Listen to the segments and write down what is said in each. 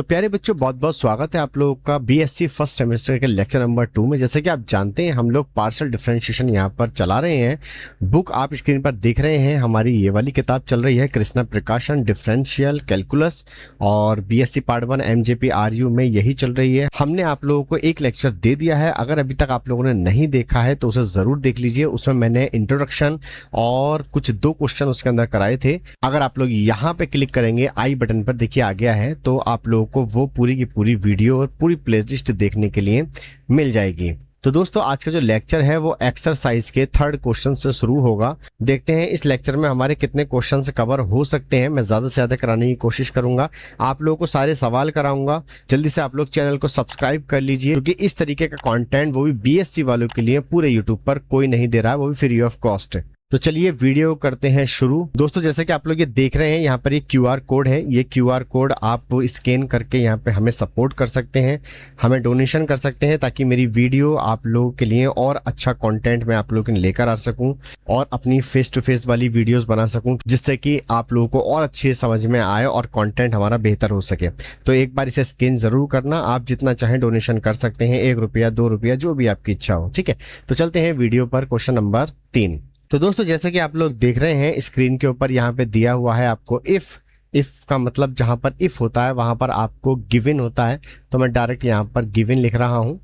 तो प्यारे बच्चों, बहुत बहुत स्वागत है आप लोगों का बीएससी फर्स्ट सेमेस्टर के लेक्चर नंबर 2 में। जैसे कि आप जानते हैं, हम लोग पार्शियल डिफरेंशिएशन यहाँ पर चला रहे हैं। बुक आप स्क्रीन पर देख रहे हैं, हमारी ये वाली किताब चल रही है कृष्णा प्रकाशन डिफरेंशियल कैलकुलस, और बीएससी पार्ट 1 एमजेपी आरयू में यही चल रही है। हमने आप लोगों को एक लेक्चर दे दिया है, अगर अभी तक आप लोगों ने नहीं देखा है तो उसे जरूर देख लीजिए। उसमें मैंने इंट्रोडक्शन और कुछ 2 क्वेश्चन उसके अंदर कराए थे। अगर आप लोग यहाँ पे क्लिक करेंगे आई बटन पर, देखिए आ गया है, तो आप लोगों को वो पूरी की पूरी वीडियो और पूरी प्लेलिस्ट देखने के लिए मिल जाएगी। तो दोस्तों, आज का जो लेक्चर है वो एक्सरसाइज के 3rd क्वेश्चन से शुरू होगा। देखते हैं इस लेक्चर में हमारे कितने क्वेश्चन कवर हो सकते हैं। मैं ज्यादा से ज्यादा कराने की कोशिश करूंगा, आप लोगों को सारे सवाल कराऊंगा। जल्दी से आप लोग चैनल को सब्सक्राइब कर लीजिए, क्योंकि इस तरीके का कंटेंट वो भी बीएससी वालों के लिए पूरे यूट्यूब पर कोई नहीं दे रहा है, वो भी फ्री ऑफ कॉस्ट। तो चलिए वीडियो करते हैं शुरू। दोस्तों, जैसे कि आप लोग ये देख रहे हैं, यहाँ पर ये क्यूआर कोड है। ये क्यूआर कोड आप स्कैन करके यहाँ पे हमें सपोर्ट कर सकते हैं, हमें डोनेशन कर सकते हैं, ताकि मेरी वीडियो आप लोगों के लिए और अच्छा कंटेंट मैं आप लोगों के लिए लेकर आ सकूं और अपनी फेस टू फेस वाली वीडियोस बना सकूं, जिससे कि आप लोगों को और अच्छी समझ में आए और कंटेंट हमारा बेहतर हो सके। तो एक बार इसे स्कैन जरूर करना। आप जितना चाहें डोनेशन कर सकते हैं, 1 रुपया 2 रुपया जो भी आपकी इच्छा हो, ठीक है। तो चलते हैं वीडियो पर, क्वेश्चन नंबर 3। तो दोस्तों, जैसे कि आप लोग देख रहे हैं स्क्रीन के ऊपर यहाँ पे दिया हुआ है आपको इफ का मतलब जहाँ पर इफ होता है वहाँ पर आपको गिवन होता है। तो मैं डायरेक्ट यहाँ पर गिवन लिख रहा हूँ,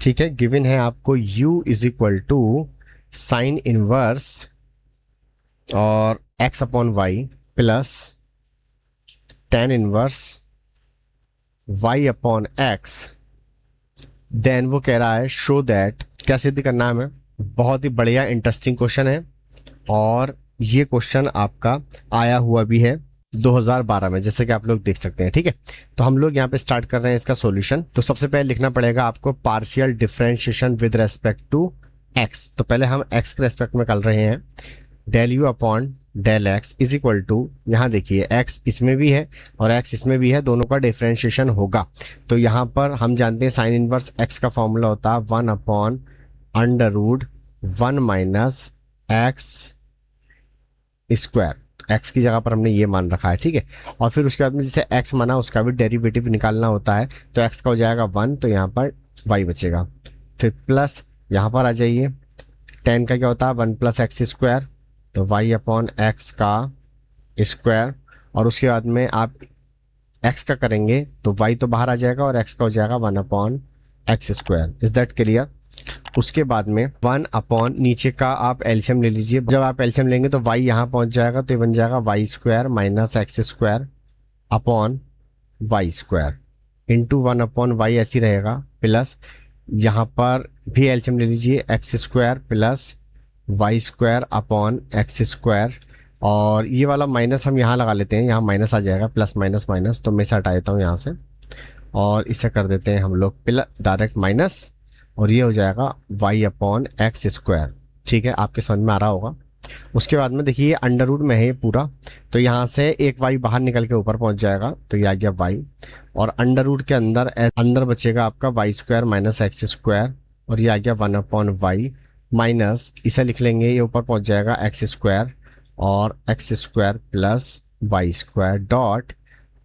ठीक है। गिवन है आपको u is equal to sine inverse और x upon y plus tan inverse y upon x। Then वो कह रहा है शो दैट, क्या सिद्ध करना है हमें। बहुत ही बढ़िया इंटरेस्टिंग क्वेश्चन है, और ये क्वेश्चन आपका आया हुआ भी है 2012 में, जैसे कि आप लोग देख सकते हैं, ठीक है। तो हम लोग यहाँ पे स्टार्ट कर रहे हैं इसका सॉल्यूशन। तो सबसे पहले लिखना पड़ेगा आपको partial differentiation with respect to x। तो पहले हम x के रेस्पेक्ट में कर रहे हैं। Del u upon del x is equal to, यहाँ देखिए x इसमें भी है और x इसमें भी है, दोनों का डिफरेंशिएशन होगा। तो यहाँ पर हम जानते हैं साइन इनवर्स x का फॉर्मूला होता है 1 upon under root 1 minus x square. X की जगह पर हमने ये मान रखा है, ठीक है। और फिर उसके बाद में जैसे एक्स माना उसका भी डेरिवेटिव निकालना होता है। तो एक्स का हो जाएगा 1, तो यहाँ पर वाई बचेगा। फिर प्लस यहाँ पर आ जाइए, टेन का क्या होता है 1 प्लस एक्स स्क्वायर, तो वाई अपॉन एक्स का स्क्वायर। और उसके बाद में आप एक्स का करेंगे तो वाई तो बाहर आ जाएगा और एक्स का हो जाएगा 1 upon x square. Is that clear. उसके बाद में 1 अपॉन नीचे का आप एलसीएम ले लीजिए। जब आप एलसीएम लेंगे तो y यहाँ पहुंच जाएगा, तो ये बन जाएगा y square minus x square upon y square into 1 upon y ऐसी रहेगा, प्लस यहाँ पर भी एलसीएम ले लीजिए, x square plus y square upon x square. और ये वाला माइनस हम यहाँ लगा लेते हैं, यहाँ माइनस आ जाएगा, प्लस माइनस माइनस, तो मैं इसे हटा देता हूँ यहाँ से और इसे कर देते हैं हम लोग प्लस डायरेक्ट माइनस, और ये हो जाएगा y अपॉन एक्स स्क्वायर, ठीक है। आपके समझ में आ रहा होगा। उसके बाद में देखिए अंडर रूट में है ये पूरा, तो यहाँ से एक y बाहर निकल के ऊपर पहुँच जाएगा, तो ये आ गया y, और अंडर रूट के अंदर बचेगा आपका y square minus x square, और ये आ गया 1 अपॉन वाई माइनस, इसे लिख लेंगे, ये ऊपर पहुँच जाएगा एक्स स्क्वायर और x square plus y square dot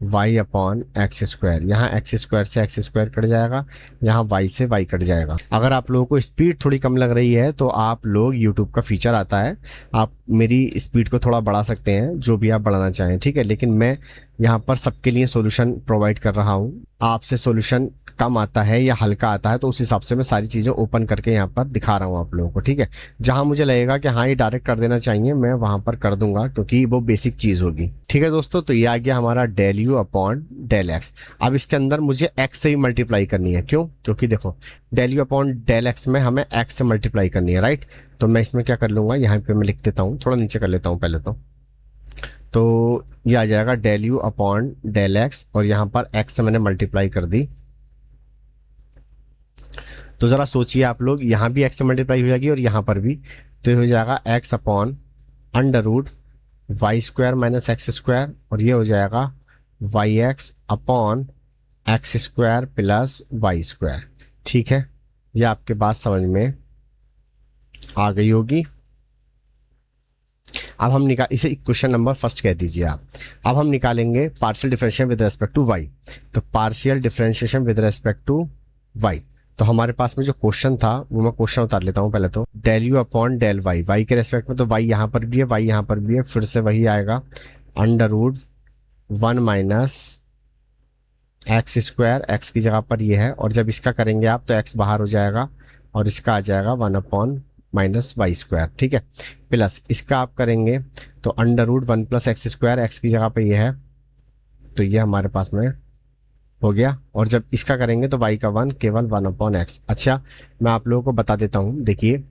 y upon x square. यहाँ एक्स स्क्वायर से एक्स स्क्वायर कट जाएगा, यहाँ y से y कट जाएगा। अगर आप लोगों को स्पीड थोड़ी कम लग रही है तो आप लोग यूट्यूब का फीचर आता है, आप मेरी स्पीड को थोड़ा बढ़ा सकते हैं, जो भी आप बढ़ाना चाहें, ठीक है। लेकिन मैं यहाँ पर सबके लिए सॉल्यूशन प्रोवाइड कर रहा हूँ। आपसे सॉल्यूशन कम आता है या हल्का आता है तो उस हिसाब से मैं सारी चीज़ें ओपन करके यहाँ पर दिखा रहा हूँ आप लोगों को, ठीक है। जहाँ मुझे लगेगा कि हाँ ये डायरेक्ट कर देना चाहिए, मैं वहाँ पर कर दूंगा, क्योंकि वो बेसिक चीज़ होगी, ठीक है दोस्तों। तो ये आ गया हमारा del u upon del x. अब इसके अंदर मुझे एक्स से ही मल्टीप्लाई करनी है, क्यों, क्योंकि देखो del u upon del x में हमें एक्स से मल्टीप्लाई करनी है, राइट। तो मैं इसमें क्या कर लूँगा, यहाँ पर मैं लिख देता हूँ, थोड़ा नीचे कर लेता हूँ पहले तो ये आ जाएगा del u upon del x, और यहाँ पर एक्स से मैंने मल्टीप्लाई कर दी। तो ज़रा सोचिए आप लोग, यहाँ भी x से मल्टीप्लाई हो जाएगी और यहाँ पर भी, तो ये हो जाएगा x upon under root y square minus x square, और ये हो जाएगा y x upon x square plus y square, ठीक है। ये आपके बात समझ में आ गई होगी। अब हम निकाल इसे क्वेश्चन नंबर फर्स्ट कह दीजिए आप। अब हम निकालेंगे partial differentiation with respect to y. तो partial differentiation with respect to y, तो हमारे पास में जो क्वेश्चन था वो मैं क्वेश्चन उतार लेता हूँ पहले। तो del u upon del y, y के रेस्पेक्ट में, तो वाई यहाँ पर भी है, वाई यहाँ पर भी है, फिर से वही आएगा under root 1 minus x square, x की जगह पर ये है, और जब इसका करेंगे आप तो एक्स बाहर हो जाएगा और इसका आ जाएगा 1 अपॉन माइनस वाई स्क्वायर, ठीक है। प्लस इसका आप करेंगे तो under root 1 plus x square, x की जगह पे ये है, तो ये हमारे पास में हो गया, और जब इसका करेंगे तो y का 1 केवल 1 अपॉन एक्स। अच्छा, मैं आप लोगों को बता देता हूँ, देखिए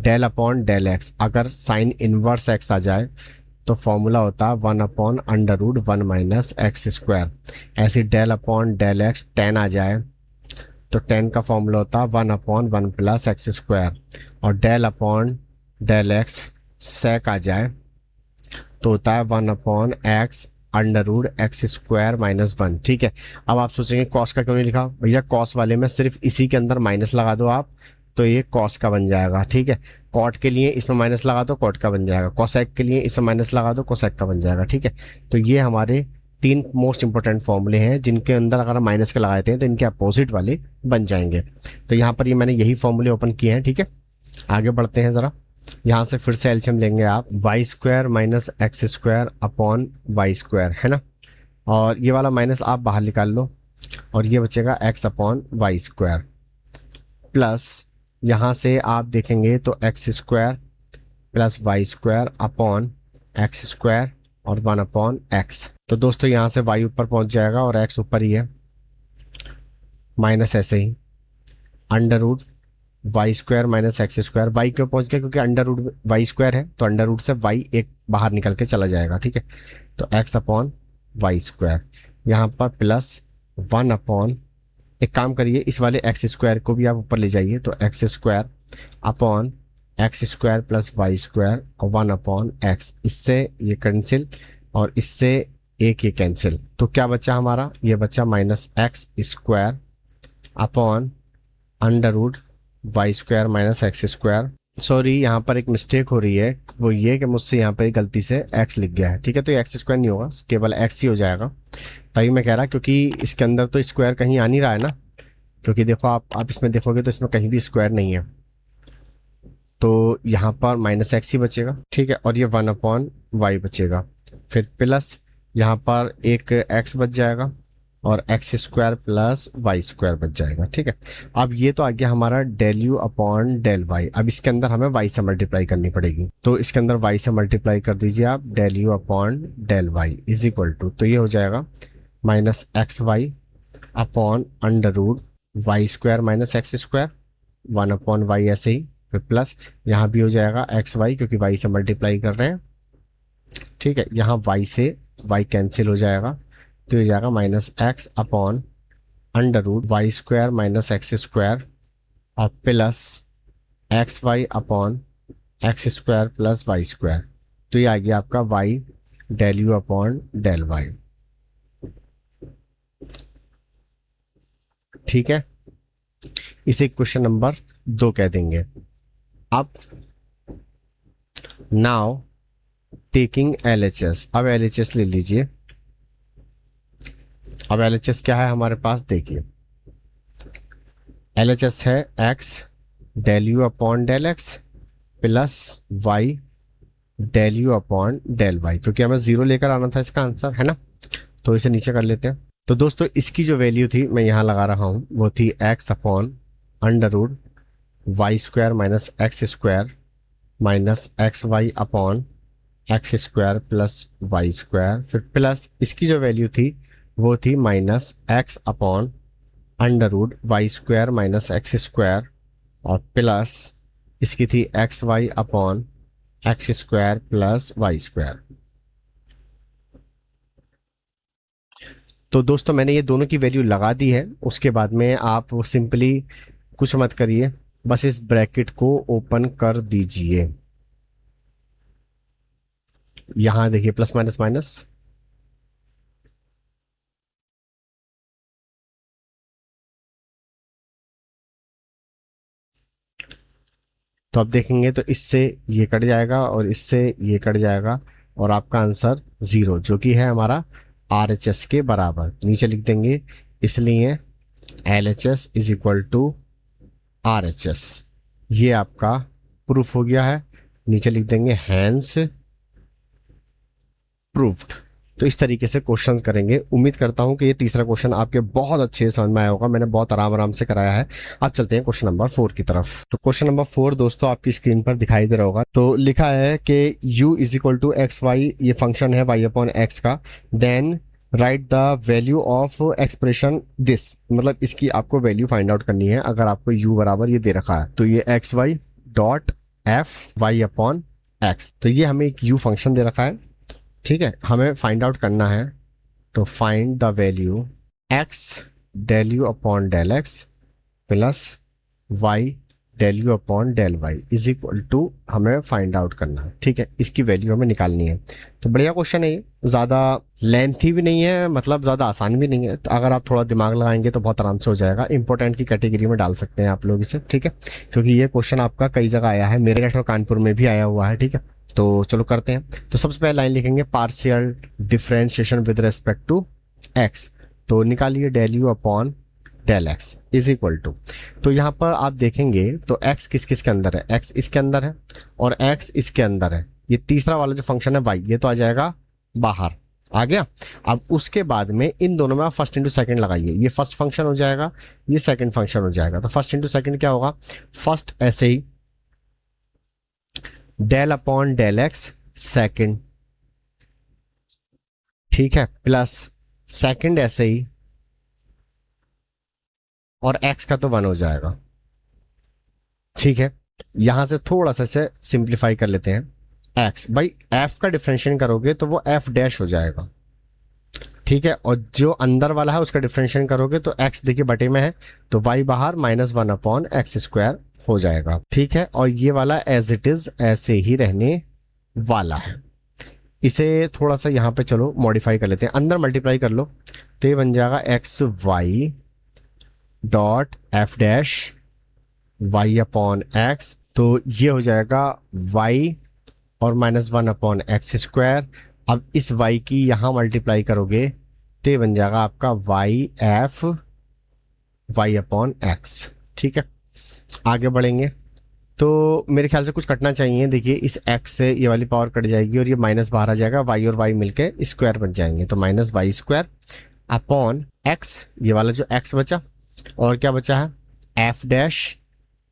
डेल अपॉन डेल एक्स, अगर साइन इनवर्स एक्स आ जाए तो फॉर्मूला होता है 1 upon under root 1 minus x square. ऐसे del upon del x tan आ जाए तो टेन का फॉर्मूला होता है 1 अपॉन 1 प्लस एक्स स्क्वायर, और del upon del x sec आ जाए तो होता है 1 upon x under root x square minus 1, ठीक है। अब आप सोचेंगे कॉस का क्यों नहीं लिखा भैया, कॉस वाले में सिर्फ इसी के अंदर माइनस लगा दो आप तो ये कॉस का बन जाएगा, ठीक है। कॉट के लिए इसमें माइनस लगा दो, कॉट का बन जाएगा। कोसेक के लिए इसमें माइनस लगा दो, कोसेक का बन जाएगा, ठीक है। तो ये हमारे तीन मोस्ट इंपॉर्टेंट फॉर्मूले हैं जिनके अंदर अगर हम माइनस के लगाते हैं तो इनके अपोजिट वाले बन जाएंगे। तो यहाँ पर ये मैंने यही फॉर्मूले ओपन किए हैं, ठीक है। आगे बढ़ते हैं ज़रा, यहाँ से फिर से एलसीएम लेंगे आप, y square minus x square upon y square, है ना, और ये वाला माइनस आप बाहर निकाल लो और ये बचेगा x upon y square, plus यहाँ से आप देखेंगे तो x square plus y square upon x square और 1 अपॉन एक्स। तो दोस्तों यहाँ से वाई ऊपर पहुँच जाएगा और एक्स ऊपर ही है, माइनस ऐसे ही under root y square minus x square. Y क्यों पहुंच गया, क्योंकि अंडर रूट वाई स्क्वायर है तो अंडर रूट से वाई एक बाहर निकल के चला जाएगा, ठीक है। तो एक्स अपॉन वाई स्क्वायर, यहाँ पर प्लस 1 अपॉन, एक काम करिए इस वाले एक्स स्क्वायर को भी आप ऊपर ले जाइए, तो x square upon x square plus y square और 1 अपॉन एक्स, इससे ये कैंसिल और इससे एक ये कैंसिल, तो क्या बचा हमारा, ये बचा minus x square upon under root y square minus x square. Sorry, यहाँ पर एक मिस्टेक हो रही है, वो ये कि मुझसे यहाँ पर गलती से एक्स लिख गया है, ठीक है। तो ये एक्स स्क्वायर नहीं होगा, केवल एक्स ही हो जाएगा। तभी मैं कह रहा क्योंकि इसके अंदर तो स्क्वायर कहीं आ नहीं रहा है ना, क्योंकि देखो आप इसमें देखोगे तो इसमें कहीं भी स्क्वायर नहीं है, तो यहाँ पर माइनस एक्स ही बचेगा, ठीक है, और ये 1 अपॉन वाई बचेगा, फिर प्लस यहाँ पर एक एक्स बच जाएगा और x square plus y square बच जाएगा, ठीक है। अब ये तो आ गया हमारा del u upon del y. अब इसके अंदर हमें वाई से मल्टीप्लाई करनी पड़ेगी, तो इसके अंदर वाई से मल्टीप्लाई कर दीजिए आप, del u upon del y is equal to, तो ये हो जाएगा minus x y upon under root y square minus x square 1 upon y, ऐसे ही फिर प्लस यहाँ भी हो जाएगा एक्स वाई क्योंकि वाई से मल्टीप्लाई कर रहे हैं, ठीक है। यहाँ वाई से वाई कैंसिल हो जाएगा तो ये जाएगा minus x upon under root y square minus x square और plus x y upon x square plus y square, तो ये आ गया आपका y del u upon del y, ठीक है। इसे क्वेश्चन नंबर 2 कह देंगे। अब नाउ टेकिंग एलएचएस, अब एलएचएस ले लीजिए। अब एलएचएस क्या है हमारे पास, देखिए एलएचएस है x del u upon del x plus y del u upon del y, क्योंकि हमें जीरो लेकर आना था इसका आंसर, है ना, तो इसे नीचे कर लेते हैं। तो दोस्तों इसकी जो वैल्यू थी मैं यहाँ लगा रहा हूँ वो थी x upon under root y square minus x square minus x y upon x square plus y square, फिर प्लस इसकी जो वैल्यू थी वो थी minus x upon under root y square minus x square और प्लस इसकी थी x y upon x square plus y square. तो दोस्तों मैंने ये दोनों की वैल्यू लगा दी है, उसके बाद में आप सिंपली कुछ मत करिए, बस इस ब्रैकेट को ओपन कर दीजिए। यहां देखिए प्लस माइनस माइनस, तो अब देखेंगे तो इससे ये कट जाएगा और इससे ये कट जाएगा और आपका आंसर 0 जो कि है हमारा RHS के बराबर। नीचे लिख देंगे इसलिए LHS is equal to RHS। ये आपका प्रूफ हो गया है। नीचे लिख देंगे हैंस प्रूव्ड। तो इस तरीके से क्वेश्चंस करेंगे। उम्मीद करता हूं कि ये तीसरा क्वेश्चन आपके बहुत अच्छे से समझ में आया होगा। मैंने बहुत आराम आराम से कराया है। अब चलते हैं क्वेश्चन नंबर 4 की तरफ। तो क्वेश्चन नंबर 4 दोस्तों आपकी स्क्रीन पर दिखाई दे रहा होगा। तो लिखा है कि u is equal to x y, ये फंक्शन है y अपॉन एक्स का। Then write the value of expression this, मतलब इसकी आपको वैल्यू फाइंड आउट करनी है। अगर आपको u बराबर ये दे रखा है तो ये x y dot f y upon x, तो ये हमें एक u फंक्शन दे रखा है। ठीक है, हमें फाइंड आउट करना है। तो find the value x del u upon del x plus y del u upon del y is equal to, हमें फाइंड आउट करना है। ठीक है, इसकी वैल्यू हमें निकालनी है। तो बढ़िया क्वेश्चन है ये, ज़्यादा लेंथी भी नहीं है, मतलब ज़्यादा आसान भी नहीं है। तो अगर आप थोड़ा दिमाग लगाएंगे तो बहुत आराम से हो जाएगा। इंपॉर्टेंट की कैटेगरी में डाल सकते हैं आप लोग इसे। ठीक है, क्योंकि ये क्वेश्चन आपका कई जगह आया है, मेरे और कानपुर में भी आया हुआ है। ठीक है, तो चलो करते हैं। तो सबसे पहले लाइन लिखेंगे partial differentiation with respect to x. तो निकालिए del u upon del x is equal to, तो यहाँ पर आप देखेंगे तो x किस किस के अंदर है, x इसके अंदर है और x इसके अंदर है। ये तीसरा वाला जो फंक्शन है y, ये तो आ जाएगा बाहर, आ गया। अब उसके बाद में इन दोनों में आप फर्स्ट इंटू सेकंड लगाइए। ये फर्स्ट फंक्शन हो जाएगा, ये सेकंड फंक्शन हो जाएगा। तो फर्स्ट इंटू सेकंड क्या होगा, फर्स्ट ऐसे ही del upon del x second, ठीक है, प्लस सेकंड ऐसे ही, और x का तो 1 हो जाएगा। ठीक है, यहां से थोड़ा सा से सिंप्लीफाई कर लेते हैं। x भाई f का डिफरेंशिएशन करोगे तो वो f डैश हो जाएगा। ठीक है, और जो अंदर वाला है उसका डिफरेंशिएशन करोगे तो x देखिए बटे में है तो y बाहर -1 अपॉन एक्स स्क्वायर हो जाएगा। ठीक है, और ये वाला एज इट इज ऐसे ही रहने वाला है। इसे थोड़ा सा यहाँ पे चलो मॉडिफाई कर लेते हैं, अंदर मल्टीप्लाई कर लो तो ये बन जाएगा x y dot f dash y upon x. तो ये हो जाएगा y और -1 अपॉन एक्स स्क्वायर। अब इस y की यहाँ मल्टीप्लाई करोगे तो ये बन जाएगा आपका y f y upon x. ठीक है, आगे बढ़ेंगे तो मेरे ख्याल से कुछ कटना चाहिए। देखिए इस x से ये वाली पावर कट जाएगी और ये माइनस बाहर आ जाएगा, y और y मिलके स्क्वायर बन जाएंगे। तो minus y square upon x, ये वाला जो x बचा, और क्या बचा है f dash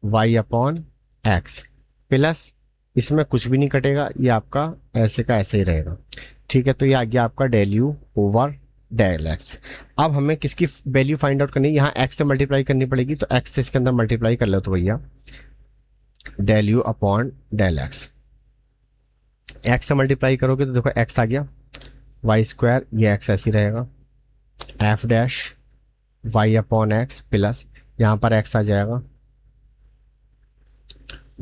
y upon x, plus इसमें कुछ भी नहीं कटेगा, ये आपका ऐसे का ऐसे ही रहेगा। ठीक है, तो ये आ गया आपका del u over del x. अब हमें किसकी वैल्यू फाइंड आउट करनी है, यहाँ x से मल्टीप्लाई करनी पड़ेगी। तो x से इसके अंदर मल्टीप्लाई कर लो तो भैया del u upon del x, x से मल्टीप्लाई करोगे तो देखो x आ गया, वाई स्क्वायर, ये x ऐसे ही रहेगा, f dash y upon x, plus यहाँ पर x आ जाएगा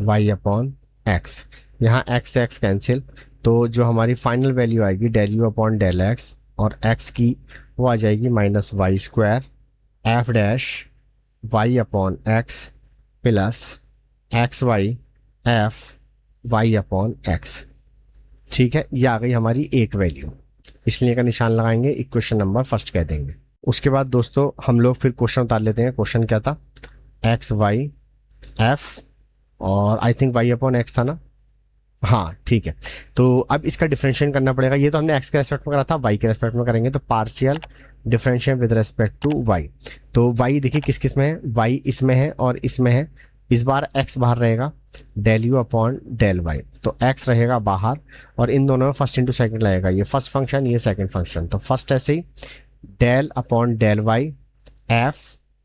y अपॉन एक्स। यहाँ x से x कैंसिल, तो जो हमारी फाइनल वैल्यू आएगी del u upon del x और x की वो आ जाएगी minus y square f dash y upon x plus x y f y upon x. ठीक है, ये आ गई हमारी एक वैल्यू, इसलिए का निशान लगाएंगे, इक्वेशन नंबर फर्स्ट कह देंगे। उसके बाद दोस्तों हम लोग फिर क्वेश्चन उतार लेते हैं। क्वेश्चन क्या था, एक्स वाई एफ और I think Y upon x था ना, हाँ ठीक है। तो अब इसका डिफरेंशिएट करना पड़ेगा। ये तो हमने एक्स के रेस्पेक्ट में करा था, वाई के रेस्पेक्ट में करेंगे। तो partial differentiate with respect to y. तो वाई देखिए किस किस में है, वाई इसमें है और इसमें है। इस बार एक्स बाहर रहेगा, del u upon del y, तो एक्स रहेगा बाहर और इन दोनों में फर्स्ट इंटू सेकंड लगेगा। ये फर्स्ट फंक्शन, ये सेकंड फंक्शन। तो फर्स्ट ऐसे ही del upon del y f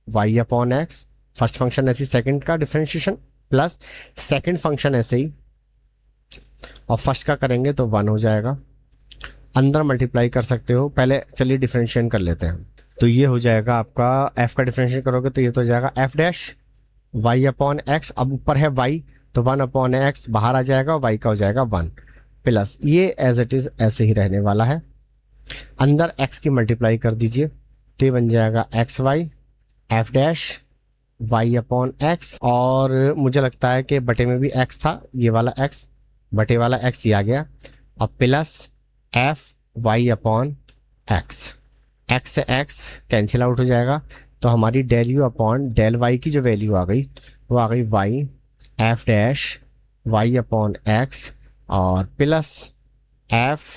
y upon x, first function ऐसे ही सेकंड का डिफरेंशिएशन, प्लस सेकंड फंक्शन ऐसे ही और फर्स्ट का करेंगे तो 1 हो जाएगा। अंदर मल्टीप्लाई कर सकते हो, पहले चलिए डिफरेंशिएट कर लेते हैं। तो ये हो जाएगा आपका f का डिफरेंशिएट करोगे तो ये तो हो जाएगा f dash y upon x. अब ऊपर है y तो 1 अपॉन एक्स बाहर आ जाएगा और y का हो जाएगा 1, प्लस ये एज इट इज ऐसे ही रहने वाला है। अंदर x की मल्टीप्लाई कर दीजिए तो ये बन जाएगा x y f dash y upon x, और मुझे लगता है कि बटे में भी एक्स था, ये वाला एक्स, बटे वाला एक्स ये आ गया, और plus f y upon x. X से एक्स कैंसिल आउट हो जाएगा, तो हमारी del u upon del y की जो वैल्यू आ गई वो आ गई y f dash y upon x और plus f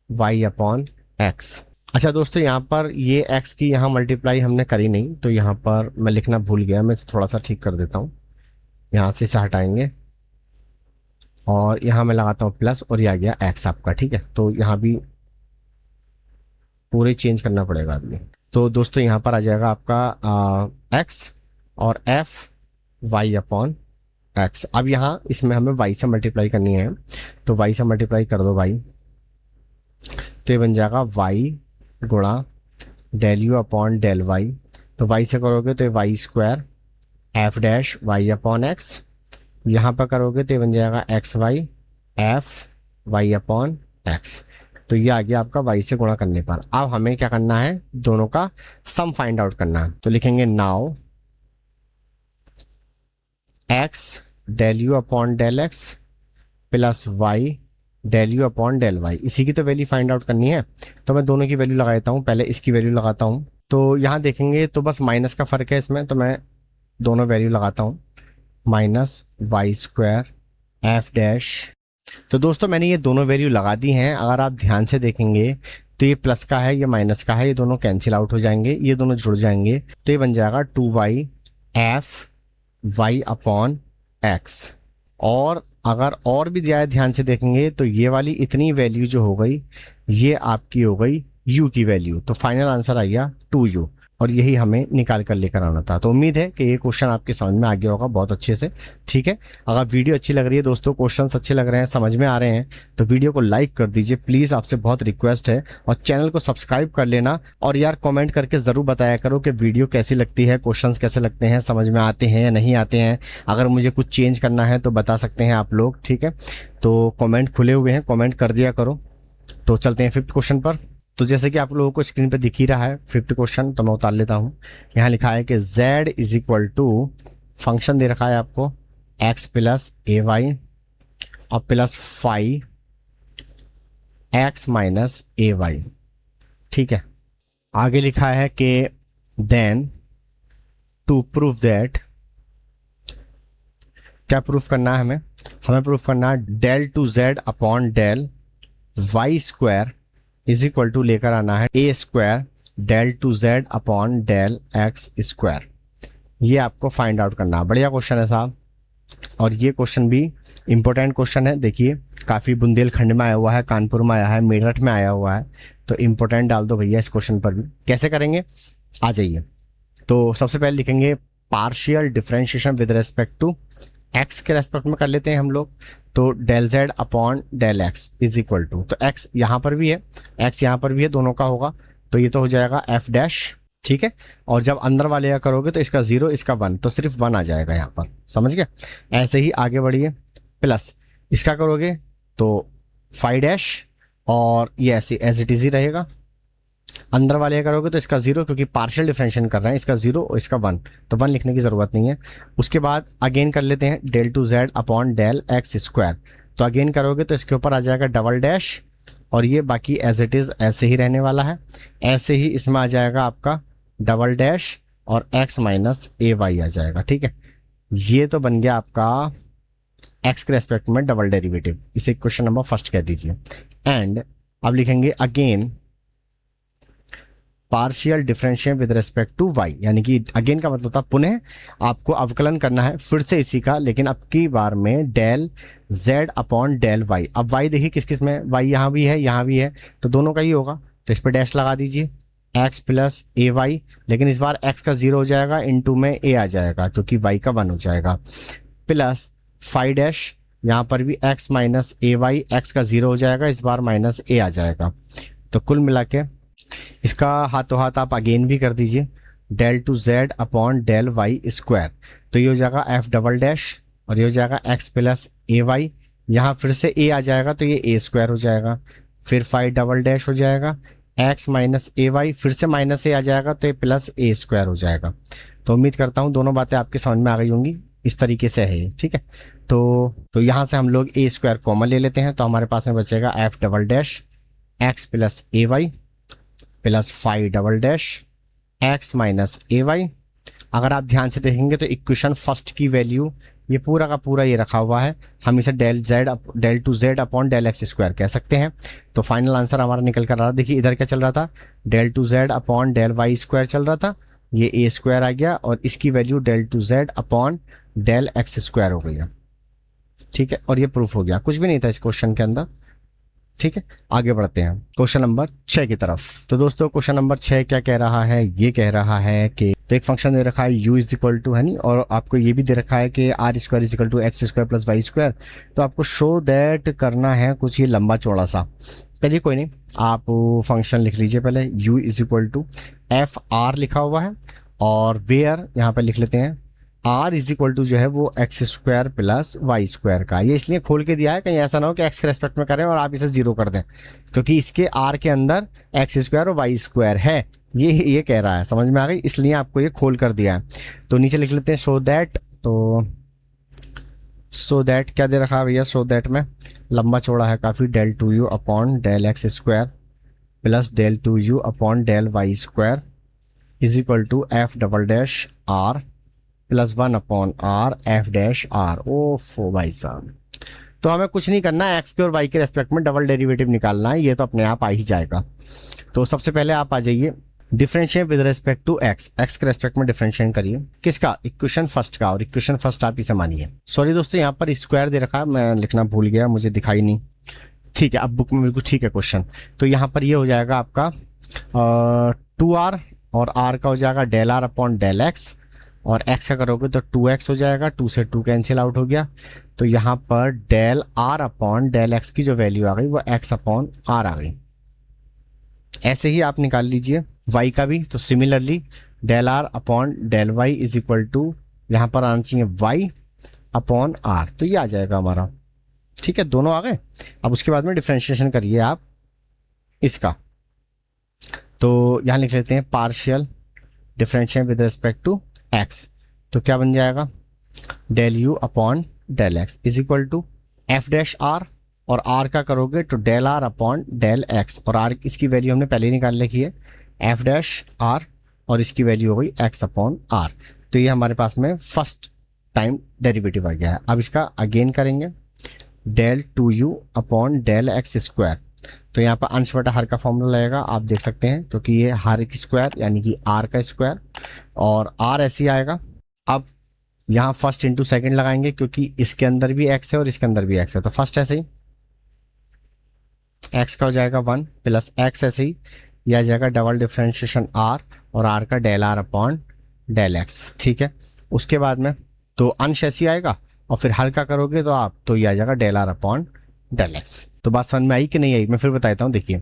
y upon x. अच्छा दोस्तों, यहाँ पर ये x की यहाँ मल्टीप्लाई हमने करी नहीं, तो यहाँ पर मैं लिखना भूल गया, मैं थोड़ा सा ठीक कर देता हूँ। यहाँ से इसे हटाएंगे और यहाँ मैं लगाता हूँ प्लस, और ये आ गया x आपका। ठीक है, तो यहाँ भी पूरे चेंज करना पड़ेगा अभी। तो दोस्तों यहाँ पर आ जाएगा आपका x और f y अपॉन x। अब यहाँ इसमें हमें y से मल्टीप्लाई करनी है, तो y से मल्टीप्लाई कर दो भाई, तो ये बन जाएगा y गुणा del u upon del y. तो y से करोगे तो ये y square f dash y upon x, यहाँ पर करोगे तो ये बन जाएगा x y f y upon x. तो ये आ गया आपका y से गुणा करने पर। अब हमें क्या करना है, दोनों का सम फाइंड आउट करना है, तो लिखेंगे now x del u upon del x plus y del u upon del y, इसी की तो वैल्यू फाइंड आउट करनी है। तो मैं दोनों की वैल्यू लगाता हूँ, पहले इसकी वैल्यू लगाता हूँ। तो यहाँ देखेंगे तो बस माइनस का फ़र्क है इसमें, तो मैं दोनों वैल्यू लगाता हूँ, minus y square f dash. तो दोस्तों मैंने ये दोनों वैल्यू लगा दी हैं। अगर आप ध्यान से देखेंगे तो ये प्लस का है, ये माइनस का है, ये दोनों कैंसिल आउट हो जाएंगे, ये दोनों जुड़ जाएंगे, तो ये बन जाएगा 2y F y upon x. और अगर और भी ज़्यादा ध्यान से देखेंगे तो ये वाली इतनी वैल्यू जो हो गई ये आपकी हो गई u की वैल्यू, तो फाइनल आंसर आ गया 2u, और यही हमें निकाल कर लेकर आना था। तो उम्मीद है कि ये क्वेश्चन आपके समझ में आ गया होगा बहुत अच्छे से। ठीक है, अगर वीडियो अच्छी लग रही है दोस्तों, क्वेश्चंस अच्छे लग रहे हैं, समझ में आ रहे हैं, तो वीडियो को लाइक कर दीजिए प्लीज़, आपसे बहुत रिक्वेस्ट है, और चैनल को सब्सक्राइब कर लेना। और यार कमेंट करके ज़रूर बताया करो कि वीडियो कैसी लगती है, क्वेश्चंस कैसे लगते हैं, समझ में आते हैं या नहीं आते हैं। अगर मुझे कुछ चेंज करना है तो बता सकते हैं आप लोग। ठीक है, तो कमेंट खुले हुए हैं, कमेंट कर दिया करो। तो चलते हैं 5th क्वेश्चन पर। तो जैसे कि आप लोगों को स्क्रीन पे दिख ही रहा है 5th क्वेश्चन, तो मैं उतार लेता हूँ। यहाँ लिखा है कि z is equal to, function दे रखा है आपको x प्लस ए वाई और plus five x minus a y. ठीक है, आगे लिखा है कि देन टू प्रूव दैट, क्या प्रूफ करना है हमें प्रूफ करना है del two z upon del y square is equal to लेकर आना है a square del two z upon del x square. ये आपको फाइंड आउट करना है। बढ़िया क्वेश्चन है साहब, और ये क्वेश्चन भी इम्पोर्टेंट क्वेश्चन है। देखिए काफ़ी बुंदेलखंड में आया हुआ है, कानपुर में आया है, मेरठ में आया हुआ है, तो इम्पोर्टेंट डाल दो भैया इस क्वेश्चन पर भी। कैसे करेंगे, आ जाइए। तो सबसे पहले लिखेंगे partial differentiation with respect to x के रेस्पेक्ट में कर लेते हैं हम लोग। तो del z upon del x is equal to, तो एक्स यहाँ पर भी है, एक्स यहाँ पर भी है, दोनों का होगा, तो ये तो हो जाएगा एफ डैश। ठीक है, और जब अंदर वाले का करोगे तो इसका 0 इसका 1, तो सिर्फ 1 आ जाएगा यहाँ पर, समझ गए। ऐसे ही आगे बढ़िए, प्लस इसका करोगे तो 5 डैश, और ये ऐसे एज इट इज ही रहेगा। अंदर वाले करोगे तो इसका 0, क्योंकि पार्शियल डिफरेंशिएशन कर रहे हैं, इसका 0 और इसका 1, तो 1 लिखने की ज़रूरत नहीं है। उसके बाद अगेन कर लेते हैं del two z upon del x square, तो अगेन करोगे तो इसके ऊपर आ जाएगा डबल डैश, और ये बाकी एज इट इज़ ऐसे ही रहने वाला है। ऐसे ही इसमें आ जाएगा आपका डबल डैश और एक्स माइनस ए वाई आ जाएगा। ठीक है, ये तो बन गया आपका एक्स के रेस्पेक्ट में डबल डेरिवेटिव, इसे क्वेश्चन नंबर फर्स्ट कह दीजिए। एंड अब लिखेंगे again partial differentiation with respect to y, यानी कि अगेन का मतलब था पुनः आपको अवकलन करना है फिर से इसी का, लेकिन अब की बार में del z upon del y. अब वाई देखिए किस किस में, वाई यहाँ भी है यहाँ भी है, तो दोनों का ही होगा, तो इस पर डैश लगा दीजिए एक्स प्लस ए वाई, लेकिन इस बार एक्स का 0 हो जाएगा, इनटू में ए आ जाएगा क्योंकि वाई का 1 हो जाएगा, प्लस 5 डैश, यहाँ पर भी x minus a Y, x का 0 हो जाएगा, इस बार माइनस ए आ जाएगा। तो कुल मिला के इसका हाथों हाथ आप अगेन भी कर दीजिए del two z upon del y square, तो ये हो जाएगा एफ डबल डैश, और ये हो जाएगा एक्स प्लस ए वाई, यहाँ फिर से ए आ जाएगा तो ये ए स्क्वायर हो जाएगा, फिर 5 डबल डैश हो जाएगा, एक्स माइनस ए वाई, फिर से माइनस ए आ जाएगा तो ये प्लस ए स्क्वायर हो जाएगा। तो उम्मीद करता हूँ दोनों बातें आपके समझ में आ गई होंगी। इस तरीके से है ये, ठीक है। तो यहाँ से हम लोग ए स्क्वायर कॉमन ले लेते हैं, तो हमारे पास में बचेगा f double dash x plus a y plus five double dash x minus a y. अगर आप ध्यान से देखेंगे तो इक्वेशन फर्स्ट की वैल्यू ये पूरा का पूरा ये रखा हुआ है, हम इसे del two z upon del x square कह सकते हैं। तो फाइनल आंसर हमारा निकल कर आ रहा, देखिए इधर क्या चल रहा था, del two z upon del y square चल रहा था, ये ए स्क्वायर आ गया और इसकी value del two z upon del x square हो गया, ठीक है। और ये प्रूफ हो गया, कुछ भी नहीं था इस क्वेश्चन के अंदर, ठीक है। आगे बढ़ते हैं क्वेश्चन नंबर 6 की तरफ। तो दोस्तों क्वेश्चन नंबर 6 क्या कह रहा है, ये कह रहा है कि तो एक फंक्शन दे रखा है u इज इक्वल टू, है नहीं, और आपको ये भी दे रखा है कि r square is equal to x square plus y square. तो आपको शो दैट करना है कुछ ये लंबा चौड़ा सा। चलिए कोई नहीं, आप फंक्शन लिख लीजिए पहले, u is equal to f r लिखा हुआ है और वेयर यहाँ पे लिख लेते हैं आर इज इक्वल टू जो है वो x square plus y square का। ये इसलिए खोल के दिया है कहीं ऐसा ना हो कि एक्स के रेस्पेक्ट में करें और आप इसे जीरो कर दें, क्योंकि इसके आर के अंदर एक्स स्क्वायर और वाई स्क्वायर है, ये कह रहा है, समझ में आ गई, इसलिए आपको ये खोल कर दिया है। तो नीचे लिख लेते हैं सो दैट, तो सो दैट क्या दे रखा है भैया, सो दैट में लंबा चौड़ा है काफ़ी, del two u upon del x square plus del two u upon del y square is equal to f double dash r plus one upon r f dash r. ओफो भाई साहब, तो हमें कुछ नहीं करना है, एक्स के और वाई के रेस्पेक्ट में डबल डेरिवेटिव निकालना है, ये तो अपने आप आ ही जाएगा। तो सबसे पहले आप आ जाइए differentiate with respect to x, x के रेस्पेक्ट में डिफरेंशिएट करिए, किसका, इक्वेशन फर्स्ट का, और इक्वेशन फर्स्ट आप इसे मानिए। सॉरी दोस्तों यहाँ पर स्क्वायर दे रखा है, मैं लिखना भूल गया, मुझे दिखाई नहीं, ठीक है, अब बुक में बिल्कुल ठीक है क्वेश्चन। तो यहाँ पर ये हो जाएगा आपका 2r और r का हो जाएगा del r upon del x, और x का करोगे तो 2x हो जाएगा, 2 से 2 कैंसिल आउट हो गया। तो यहाँ पर del r upon del x की जो वैल्यू आ गई वो x अपॉन आर आ गई। ऐसे ही आप निकाल लीजिए y का भी, तो similarly del r upon del y is equal to, यहाँ पर आना चाहिए y अपॉन आर, तो ये आ जाएगा हमारा, ठीक है, दोनों आ गए। अब उसके बाद में डिफ्रेंशिएशन करिए आप इसका, तो यहाँ लिख लेते हैं partial differentiate with respect to x, तो क्या बन जाएगा, del u upon del x is equal to f dash r, और आर का करोगे तो del r upon del x, और आर इसकी वैल्यू हमने पहले ही निकाल रखी है एफ डैश आर, और इसकी वैल्यू हो गई एक्स अपॉन आर। तो ये हमारे पास में फर्स्ट टाइम डेरिवेटिव आ गया है। अब इसका अगेन करेंगे del two u upon del x square, तो यहाँ पर अंश बटा हर का फॉर्मूला लगेगा, आप देख सकते हैं, क्योंकि ये हर की स्क्वायर यानी कि आर का स्क्वायर, और आर ऐसे ही आएगा। अब यहाँ फर्स्ट इंटू सेकेंड लगाएंगे, क्योंकि इसके अंदर भी एक्स है और इसके अंदर भी एक्स है, तो फर्स्ट ऐसे ही एक्स का हो जाएगा 1 प्लस एक्स, ऐसे ही यह आ जाएगा डबल डिफ्रेंशिएशन आर, और आर का del r upon del x, ठीक है। उसके बाद में तो अंश ऐसे ही आएगा, और फिर हल्का करोगे तो आप, तो ये आ जाएगा del r upon del x. तो बात समझ में आई कि नहीं आई, मैं फिर बताता हूँ, देखिए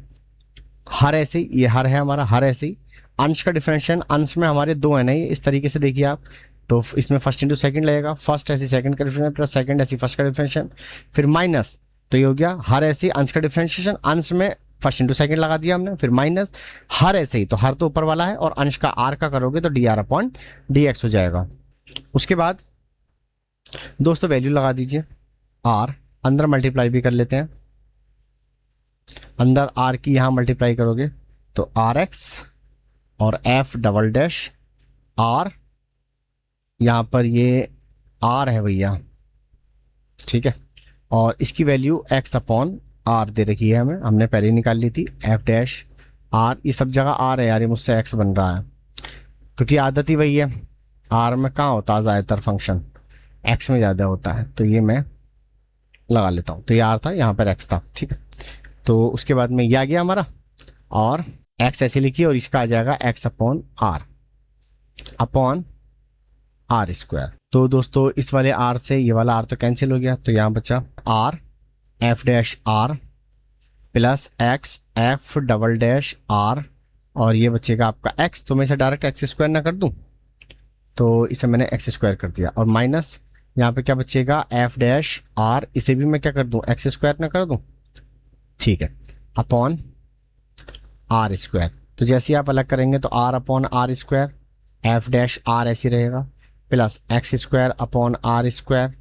हर ऐसे ही, ये हर है हमारा, हर ऐसे ही अंश का डिफरेंशिएशन, अंश में हमारे दो है ना, ये इस तरीके से देखिए आप, तो इसमें फर्स्ट इंटू सेकंड लगेगा, फर्स्ट ऐसी सेकंड का डिफरेंशिएशन प्लस सेकंड ऐसी फर्स्ट का डिफरेंशिएशन, फिर माइनस, तो ये हो गया हर ऐसे अंश का डिफरेंशिएशन, अंश में फर्स्ट इंटू सेकंड लगा दिया हमने, फिर माइनस हर ऐसे ही, तो हर तो ऊपर वाला है, और अंश का आर का करोगे तो D R upon D x हो जाएगा। उसके बाद दोस्तों वैल्यू लगा दीजिए, आर अंदर मल्टीप्लाई भी कर लेते हैं, अंदर आर की यहाँ मल्टीप्लाई करोगे तो आर एक्स, और एफ डबल डैश आर, यहाँ पर ये आर है भैया, ठीक है, और इसकी वैल्यू एक्स अपॉन आर दे रखी है हमें, हमने पहले ही निकाल ली थी, एफ डैश आर, ये सब जगह आर है यार, ये मुझसे एक्स बन रहा है, क्योंकि आदत ही वही है, आर में कहाँ होता है ज़्यादातर फंक्शन, एक्स में ज़्यादा होता है, तो ये मैं लगा लेता हूँ, तो ये आर था, यहाँ पर एक्स था, ठीक है। तो उसके बाद में ये आ गया हमारा, और एक्स ऐसे लिखिए, और इसका आ जाएगा एक्स अपॉन आर स्क्वायर। तो दोस्तों इस वाले आर से ये वाला आर तो कैंसिल हो गया, तो यहाँ बचा r f dash r plus x f double dash r, और ये बचेगा आपका एक्स, तो मैं इसे डायरेक्ट एक्स स्क्वायर ना कर दूँ, तो इसे मैंने एक्स स्क्वायर कर दिया, और माइनस यहाँ पे क्या बचेगा एफ डैश आर, इसे भी मैं क्या कर दूँ, एक्स स्क्वायर ना कर दूँ, ठीक है, अपॉन आर स्क्वायर। तो जैसे ही आप अलग करेंगे तो r upon r square, f dash r ऐसी रहेगा, plus x square upon r square,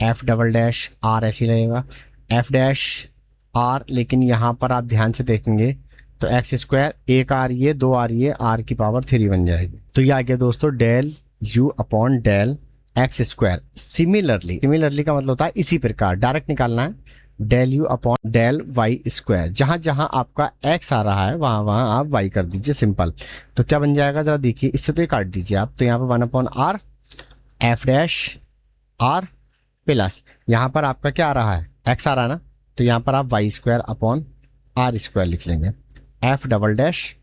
f double dash r ऐसी रहेगा, एफ डैश आर, लेकिन यहाँ पर आप ध्यान से देखेंगे तो एक्स स्क्वायर एक आ रही है, दो आ रही है, आर की पावर 3 बन जाएगी। तो ये आ गया दोस्तों del u upon del x square. Similarly का मतलब होता है इसी प्रकार, डायरेक्ट निकालना है, del u upon del y square. जहां जहां आपका एक्स आ रहा है वहां वहां आप वाई कर दीजिए, सिंपल। तो क्या बन जाएगा जरा देखिए, इससे तो ये काट दीजिए आप, तो यहाँ पर 1 upon r f dash r, plus यहाँ पर आपका क्या आ रहा है, एक्स आ रहा है ना, तो यहाँ पर आप y square upon r square लिख लेंगे, f double dash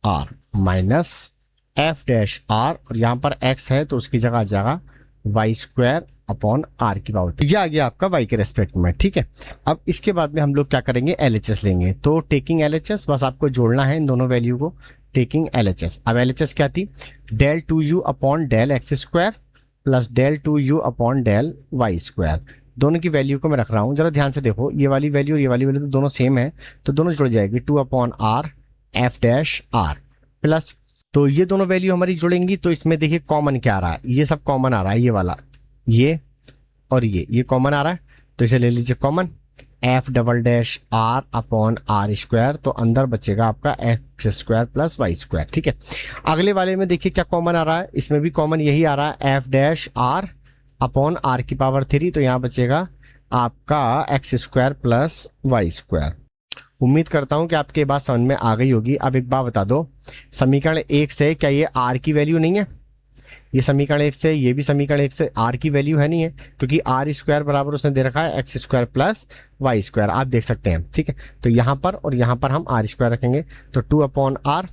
r minus f dash r, और यहाँ पर एक्स है तो उसकी जगह आ जाएगा वाई स्क्वायर अपॉन आर की पावर। ये आ गया आपका वाई के रेस्पेक्ट में, ठीक है। अब इसके बाद में हम लोग क्या करेंगे, एलएचएस लेंगे। तो टेकिंग एलएचएस, बस आपको जोड़ना है इन दोनों वैल्यू को, टेकिंग एलएचएस। अब एलएचएस क्या थी, del 2u upon del x square plus del 2u upon del y square. दोनों की वैल्यू को मैं रख रहा हूँ, जरा ध्यान से देखो, ये वाली वैल्यू और ये वाली वैल्यू तो दोनों सेम है, तो दोनों जुड़ जाएगी, 2 upon r f dash r plus, तो ये दोनों वैल्यू हमारी जुड़ेंगी। तो इसमें देखिए कॉमन क्या आ रहा है, ये सब कॉमन आ रहा है, ये वाला, ये और ये कॉमन आ रहा है, तो इसे ले लीजिए common, f double dash r upon r square, तो अंदर बचेगा आपका x square plus y square, ठीक है। अगले वाले में देखिए क्या कॉमन आ रहा है, इसमें भी कॉमन यही आ रहा है, f dash r upon r की पावर 3, तो यहाँ बचेगा आपका x square plus y square. उम्मीद करता हूँ कि आपके बात समझ में आ गई होगी। अब एक बात बता दो, समीकरण 1 से क्या ये आर की वैल्यू नहीं है, ये समीकरण 1 से, ये भी समीकरण 1 से आर की वैल्यू है नहीं है, क्योंकि आर स्क्वायर बराबर उसने दे रखा है x square plus y square, आप देख सकते हैं, ठीक है। तो यहाँ पर और यहाँ पर हम आर स्क्वायर रखेंगे, तो 2 upon r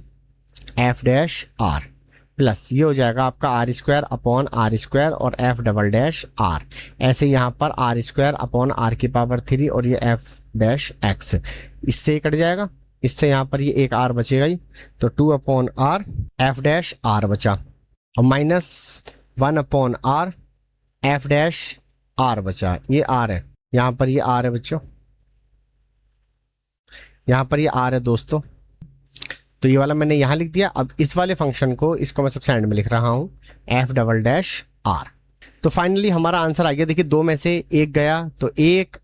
f dash r plus ये हो जाएगा आपका r square upon r square और एफ डबल डैश आर, ऐसे यहाँ पर आर स्क्वायर अपॉन आर की पावर 3 और ये एफ डैश एक्स, इससे कट जाएगा, इससे यहाँ पर ये एक आर बचेगा ही, तो 2 upon r f dash r बचा, और minus 1 upon r f dash r बचा, ये आर है, यहाँ पर ये आर है बच्चों, यहाँ पर ये आर है दोस्तों, तो ये वाला मैंने यहाँ लिख दिया। अब इस वाले फंक्शन को, इसको मैं सबसे एंड में लिख रहा हूँ, एफ डबल डैश आर। तो फाइनली हमारा आंसर आ गया, देखिए दो में से एक गया तो एक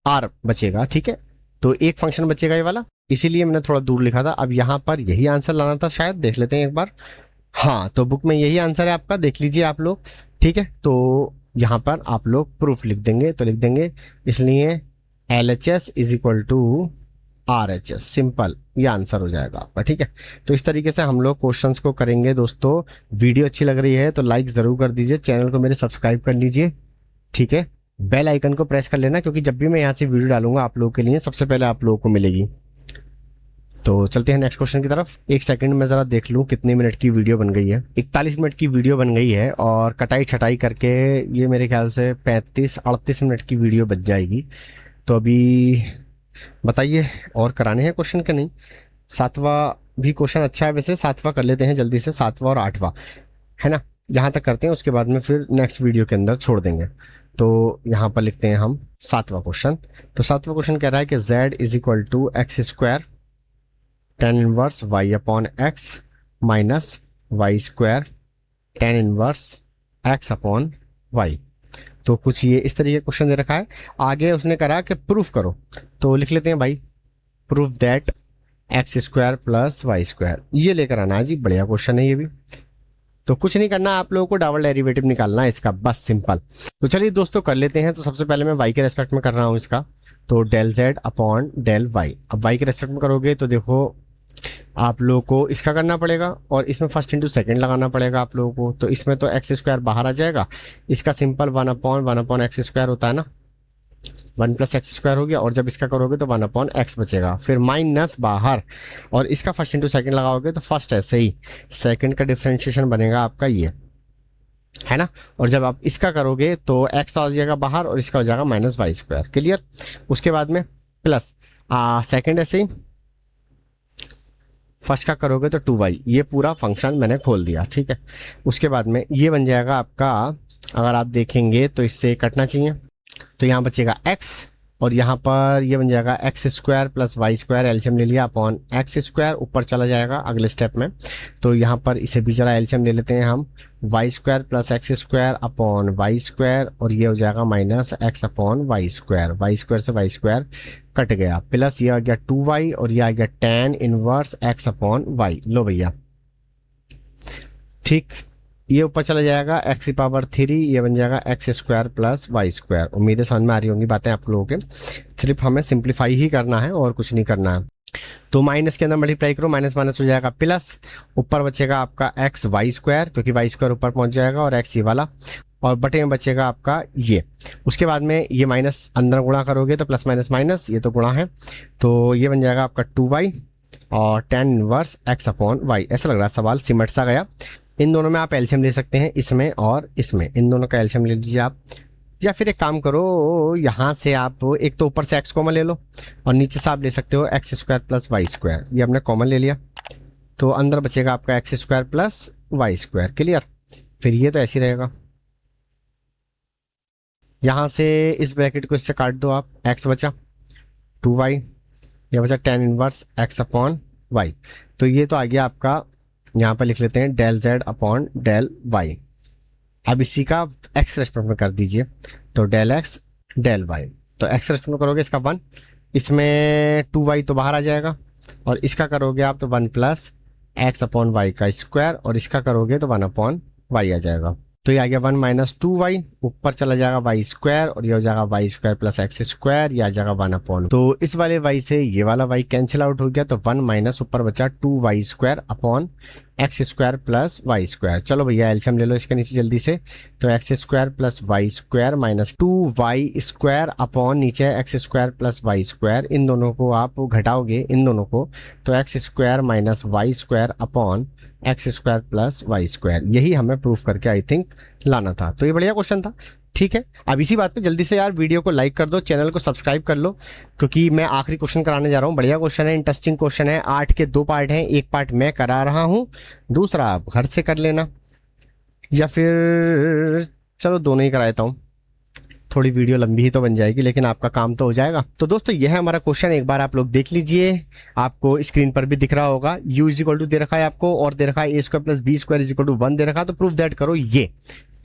आर बचेगा, ठीक है, तो एक फंक्शन बचेगा ये वाला, इसीलिए मैंने थोड़ा दूर लिखा था। अब यहाँ पर यही आंसर लाना था शायद, देख लेते हैं एक बार। हाँ, तो बुक में यही आंसर है आपका, देख लीजिए आप लोग, ठीक है। तो यहाँ पर आप लोग प्रूफ लिख देंगे, तो लिख देंगे इसलिए LHS is equal to RHS, simple, ये आंसर हो जाएगा आपका, ठीक है। तो इस तरीके से हम लोग क्वेश्चंस को करेंगे दोस्तों। वीडियो अच्छी लग रही है तो लाइक ज़रूर कर दीजिए, चैनल को मेरे सब्सक्राइब कर लीजिए, ठीक है। बेल आइकन को प्रेस कर लेना, क्योंकि जब भी मैं यहाँ से वीडियो डालूंगा आप लोगों के लिए सबसे पहले आप लोगों को मिलेगी। तो चलते हैं नेक्स्ट क्वेश्चन की तरफ। एक सेकंड में ज़रा देख लूँ कितने मिनट की वीडियो बन गई है। 41 मिनट की वीडियो बन गई है, और कटाई छटाई करके ये मेरे ख्याल से 35-38 मिनट की वीडियो बच जाएगी। तो अभी बताइए और कराने हैं क्वेश्चन के नहीं? 7वां भी क्वेश्चन अच्छा है वैसे, 7वां कर लेते हैं जल्दी से, 7वां और 8वां, है ना, यहाँ तक करते हैं, उसके बाद में फिर नेक्स्ट वीडियो के अंदर छोड़ देंगे। तो यहाँ पर लिखते हैं हम 7वां क्वेश्चन। तो 7वां क्वेश्चन कह रहा है कि z is equal to x square tan inverse y upon x minus y square tan inverse x upon y। तो कुछ ये इस तरीके का क्वेश्चन दे रखा है। आगे उसने कहा कि प्रूफ करो, तो लिख लेते हैं भाई, proof that x square plus y square, ये लेकर आना जी, बढ़िया क्वेश्चन है ये भी। तो कुछ नहीं करना, आप लोगों को डबल डेरिवेटिव निकालना है इसका, बस सिंपल। तो चलिए दोस्तों कर लेते हैं। तो सबसे पहले मैं y के रेस्पेक्ट में कर रहा हूँ इसका, तो del z upon del y। अब y के रेस्पेक्ट में करोगे तो देखो आप लोगों को इसका करना पड़ेगा, और इसमें फर्स्ट इंटू सेकेंड लगाना पड़ेगा आप लोगों को। तो इसमें तो एक्स स्क्वायर बाहर आ जाएगा, इसका सिंपल 1 अपॉन एक्स स्क्वायर होता है ना, 1 प्लस एक्स स्क्वायर हो गया, और जब इसका करोगे तो 1 अपॉन एक्स बचेगा, फिर माइनस बाहर, और इसका फर्स्ट इंटू सेकेंड लगाओगे तो फर्स्ट ऐसे ही, सेकेंड का डिफ्रेंशिएशन बनेगा आपका ये, है ना। और जब आप इसका करोगे तो एक्स आ जाएगा बाहर, और इसका हो जाएगा माइनस वाई स्क्वायर, क्लियर। उसके बाद में प्लस सेकेंड ऐसे ही, फर्स्ट का करोगे तो 2y, ये पूरा फंक्शन मैंने खोल दिया, ठीक है। उसके बाद में ये बन जाएगा आपका, अगर आप देखेंगे तो इससे कटना चाहिए, तो यहाँ बचेगा x और यहाँ पर ये बन जाएगा x square plus y square, LCM ले लिया अपॉन एक्स स्क्वायर, ऊपर चला जाएगा अगले स्टेप में। तो यहाँ पर इसे भी जरा एलसीएम ले लेते हैं हम, y square plus x square upon y square, और ये हो जाएगा minus x upon y square, y square से वाई स्क्वायर कट गया, प्लस ये आ गया 2y और ये आ गया tan inverse x upon y. लो भैया ठीक, ये ऊपर चला जाएगा एक्स की पावर 3, ये बन जाएगा x square plus y square. उम्मीद है समझ में आ रही होंगी बातें आप लोगों के, सिर्फ हमें सिंप्लीफाई ही करना है और कुछ नहीं करना है। तो माइनस के अंदर मल्टीप्लाई करो, माइनस माइनस हो जाएगा प्लस, ऊपर बचेगा आपका एक्स वाई स्क्वायर क्योंकि वाई स्क्वायर ऊपर पहुंच जाएगा और एक्स ये वाला, और बटे में बचेगा आपका ये। उसके बाद में ये माइनस अंदर गुणा करोगे तो प्लस माइनस माइनस, ये तो गुणा है, तो ये बन जाएगा आपका 2y और tan inverse x upon y. ऐसा लग रहा है सवाल सिमट सा गया। इन दोनों में आप एलसीएम ले सकते हैं, इसमें और इसमें, इन दोनों का एलसीएम ले लीजिए आप, या फिर एक काम करो यहाँ से आप एक तो ऊपर से x कॉमन ले लो और नीचे से आप ले सकते हो x square plus y square, ये हमने कॉमन ले लिया तो अंदर बचेगा आपका x square plus y square. Clear, फिर ये तो ऐसे ही रहेगा, यहाँ से इस ब्रैकेट को इससे काट दो आप, x बचा 2y, यह बचा tan inverse x upon y. तो ये तो आ गया आपका, यहाँ पर लिख लेते हैं del z upon del y। अब इसी का x रेस्पेक्ट में कर दीजिए, तो डेल x डेल y, तो x रेस्पेक्ट में करोगे इसका 1, इसमें 2y तो बाहर आ जाएगा, और इसका करोगे आप तो 1 प्लस एक्स अपॉन वाई का स्क्वायर, और इसका करोगे तो 1 अपॉन वाई आ जाएगा। तो ये आ गया 1 माइनस 2y, ऊपर चला जाएगा वाई स्क्वायर और ये हो जाएगा y square plus x square, ये आ जाएगा 1 अपॉन। तो इस वाले y से ये वाला y कैंसिल आउट हो गया, तो 1 माइनस ऊपर बचा 2y square upon x square plus y square. चलो भैया एलसीएम ले लो इसके नीचे जल्दी से, तो x square plus y square minus 2y square upon नीचे x square plus y square, इन दोनों को आप घटाओगे इन दोनों को, तो x square minus y square upon x square plus y square. यही हमें प्रूफ करके आई थिंक लाना था। तो ये बढ़िया क्वेश्चन था। ठीक है, अब इसी बात पे जल्दी से यार वीडियो को लाइक कर दो, चैनल को सब्सक्राइब कर लो, क्योंकि मैं आखिरी क्वेश्चन कराने जा रहा हूँ। बढ़िया क्वेश्चन है, इंटरेस्टिंग क्वेश्चन है। 8 के 2 पार्ट हैं, एक पार्ट मैं करा रहा हूँ, दूसरा आप घर से कर लेना, या फिर चलो दोनों ही कराता हूँ, थोड़ी वीडियो लंबी ही तो बन जाएगी लेकिन आपका काम तो हो जाएगा। तो दोस्तों यह है हमारा क्वेश्चन, एक बार आप लोग देख लीजिए, आपको स्क्रीन पर भी दिख रहा होगा। u इज इक्वल टू दे रखा है आपको, और दे रखा है a square plus b square is equal to 1 दे रखा है, तो प्रूफ दैट करो ये।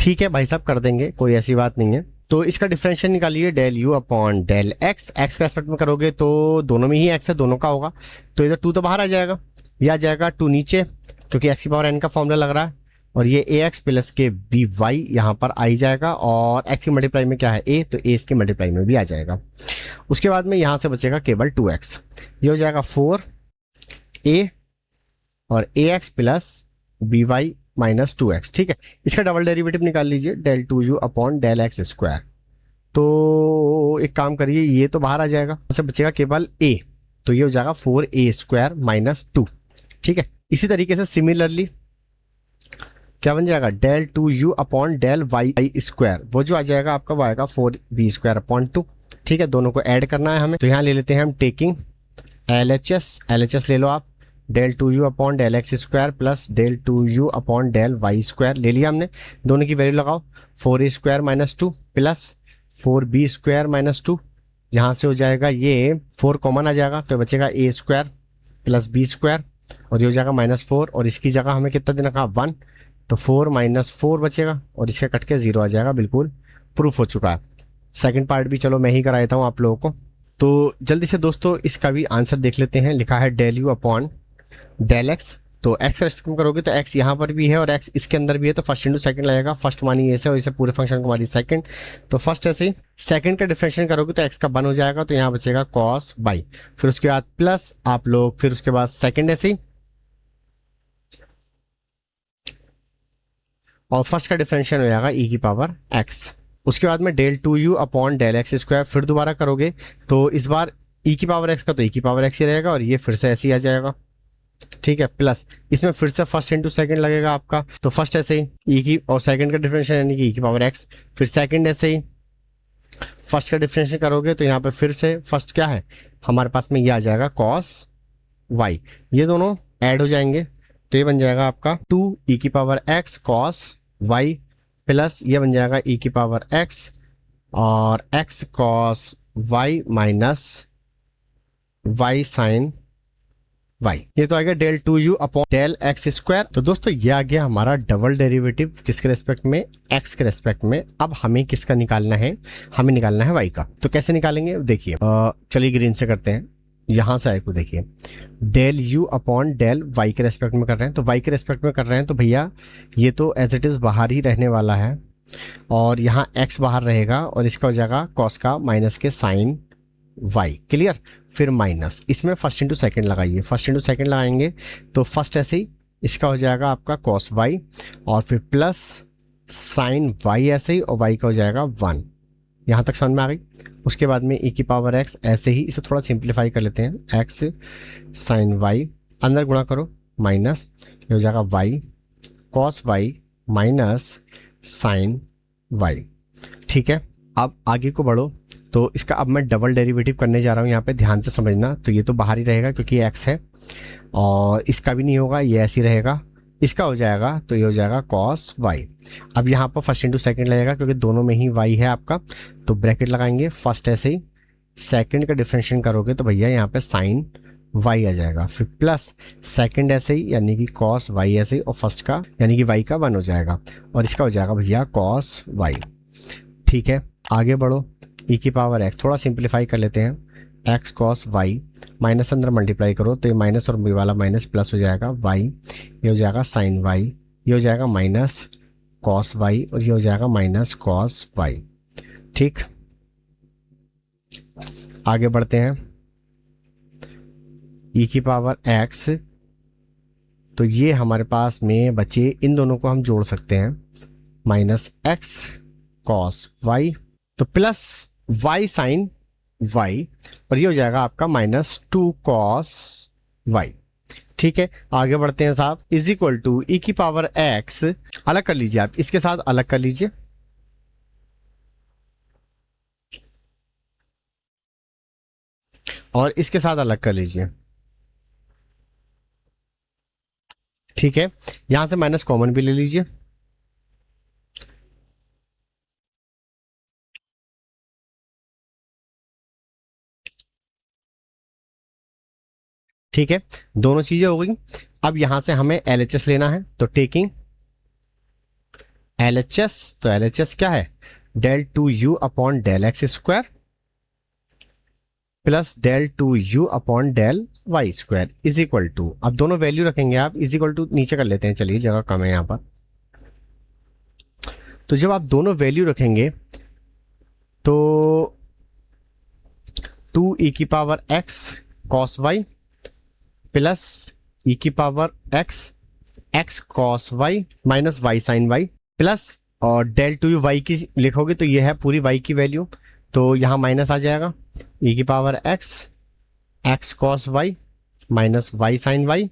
ठीक है भाई साहब, कर देंगे, कोई ऐसी बात नहीं है। तो इसका डिफरेंशियल निकालिए, del u upon del x, x के एस्पेक्ट में करोगे तो दोनों में ही एक्स है, दोनों का होगा, तो इधर 2 तो बाहर आ जाएगा, यह आ जाएगा 2 नीचे, क्योंकि एक्स की पावर एन का फॉर्मूला लग रहा है, और ये ए एक्स प्लस के बी वाई यहाँ पर आ ही जाएगा, और एक्स की मल्टीप्लाई में क्या है ए, तो ए इसकी मल्टीप्लाई में भी आ जाएगा। उसके बाद में यहाँ से बचेगा केवल 2x, ये हो जाएगा 4a और a x plus b y minus 2x। ठीक है, इसका डबल डेरिवेटिव निकाल लीजिए, del 2u upon del x square. तो एक काम करिए, ये तो बाहर आ जाएगा, इससे बचेगा केवल a, तो ये हो जाएगा 4a स्क्वायर माइनस 2। ठीक है, इसी तरीके से सिमिलरली क्या बन जाएगा, del 2u upon del y square, वो जो आ जाएगा आपका वो आएगा 4b स्क्वायर अपॉन 2। ठीक है, दोनों को ऐड करना है हमें, तो यहाँ ले लेते हैं हम टेकिंग LHS ले लो आप, del 2u upon del x square plus del 2u upon del y square ले लिया हमने, दोनों की वैल्यू लगाओ, 4a square minus 2 plus 4b square minus 2, यहाँ से हो जाएगा ये 4 कॉमन आ जाएगा, तो बचेगा a square plus b square, और ये हो जाएगा -4, और इसकी जगह हमें कितना देना कहा 1, तो 4 माइनस 4 बचेगा, और इसके कट के 0 आ जाएगा। बिल्कुल प्रूफ हो चुका है। सेकंड पार्ट भी चलो मैं ही करा देता हूँ आप लोगों को। तो जल्दी से दोस्तों इसका भी आंसर देख लेते हैं, लिखा है del u upon del x, तो एक्स रेस्पेक्ट में करोगे तो एक्स यहाँ पर भी है और एक्स इसके अंदर भी है, तो फर्स्ट इंटू सेकंड लगेगा, फर्स्ट मानी ऐसे और इसे पूरे फंक्शन को मानी सेकंड, तो फर्स्ट ऐसे ही सेकंड का डिफरेंशिएट करोगे तो एक्स का 1 हो जाएगा, तो यहाँ बचेगा कॉस बाई, फिर उसके बाद प्लस आप लोग, फिर उसके बाद सेकंड ऐसे ही, और फर्स्ट का डिफरेंशियल हो जाएगा e की पावर x। उसके बाद में del 2u upon del x square, फिर दोबारा करोगे तो इस बार e की पावर x का तो e की पावर x ही रहेगा, और ये फिर से ऐसे ही आ जाएगा। ठीक है, प्लस इसमें फिर से फर्स्ट इंटू सेकंड लगेगा आपका, तो फर्स्ट ऐसे ही e की, और सेकंड का डिफरेंशियल यानी कि e की पावर x, फिर सेकंड ऐसे ही फर्स्ट का डिफरेंशियल करोगे तो यहाँ पे फिर से फर्स्ट क्या है हमारे पास में, ये आ जाएगा cos y, ये दोनों ऐड हो जाएंगे, तो ये बन जाएगा आपका 2e की power x cos y plus ये बन जाएगा e की पावर x और x cos y minus y sine y, ये तो आएगा del two u upon del x square. तो दोस्तों ये आ गया हमारा डबल डेरिवेटिव किसके रेस्पेक्ट में, एक्स के रेस्पेक्ट में। अब हमें किसका निकालना है, हमें निकालना है वाई का। तो कैसे निकालेंगे देखिए, चलिए ग्रीन से करते हैं। यहां से आए को देखिए, del u upon del y के रेस्पेक्ट में कर रहे हैं, तो वाई के रेस्पेक्ट में कर रहे हैं तो भैया ये तो एज इट इज बाहर ही रहने वाला है, और यहाँ एक्स बाहर रहेगा और इसका हो जाएगा कॉस का माइनस के साइन वाई, क्लियर। फिर माइनस, इसमें फर्स्ट इंटू सेकेंड लगाइए, फर्स्ट इंटू सेकेंड लगाएंगे तो फर्स्ट ऐसे ही इसका हो जाएगा आपका कॉस वाई, और फिर प्लस साइन वाई ऐसे ही, और वाई का हो जाएगा 1। यहाँ तक समझ में आ गई। उसके बाद में e की पावर x, ऐसे ही इसे थोड़ा सिंप्लीफाई कर लेते हैं, x साइन वाई, अंदर गुणा करो माइनस, ये हो जाएगा y cos y minus sine y, ठीक है। अब आगे को बढ़ो, तो इसका अब मैं डबल डेरिवेटिव करने जा रहा हूँ, यहाँ पे ध्यान से समझना। तो ये तो बाहर ही रहेगा क्योंकि x है, और इसका भी नहीं होगा, ये ऐसे ही रहेगा। इसका हो जाएगा तो ये हो जाएगा कॉस वाई। अब यहाँ पर फर्स्ट इंटू सेकेंड लगेगा क्योंकि दोनों में ही वाई है आपका, तो ब्रैकेट लगाएंगे, फर्स्ट ऐसे ही, सेकेंड का डिफरेंशिएशन करोगे तो भैया यहाँ पे साइन वाई आ जाएगा, फिर प्लस सेकेंड ऐसे ही यानी कि कॉस वाई ऐसे ही, और फर्स्ट का यानी कि वाई का 1 हो जाएगा, और इसका हो जाएगा भैया कॉस वाई, ठीक है। आगे बढ़ो, e की पावर x, थोड़ा सिंप्लीफाई कर लेते हैं, x कॉस वाई, माइनस अंदर मल्टीप्लाई करो तो ये माइनस और वाला माइनस प्लस हो जाएगा y, ये हो जाएगा साइन वाई, ये हो जाएगा माइनस कॉस वाई, और ये हो जाएगा माइनस कॉस वाई, ठीक। आगे बढ़ते हैं, e की पावर x, तो ये हमारे पास में बचे, इन दोनों को हम जोड़ सकते हैं, माइनस x कॉस वाई, तो प्लस y साइन y, और ये हो जाएगा आपका माइनस 2 कॉस y, ठीक है। आगे बढ़ते हैं साहब, इज इक्वल टू ई की पावर x, अलग कर लीजिए आप, इसके साथ अलग कर लीजिए, और इसके साथ अलग कर लीजिए, ठीक है। यहां से माइनस कॉमन भी ले लीजिए, ठीक है। दोनों चीजें हो गई। अब यहां से हमें LHS लेना है, तो टेकिंग LHS, तो LHS क्या है, del two u upon del x square plus del two u upon del y square is equal to, अब दोनों वैल्यू रखेंगे आप, इज इक्वल टू नीचे कर लेते हैं, चलिए जगह कम है यहाँ पर। तो जब आप दोनों वैल्यू रखेंगे तो 2e की power x cos y plus e की power x cos y minus y sine y, plus और डेल टू यू वाई की लिखोगे तो ये है पूरी वाई की वैल्यू, तो यहाँ माइनस आ जाएगा, e की power x cos y minus y sine y,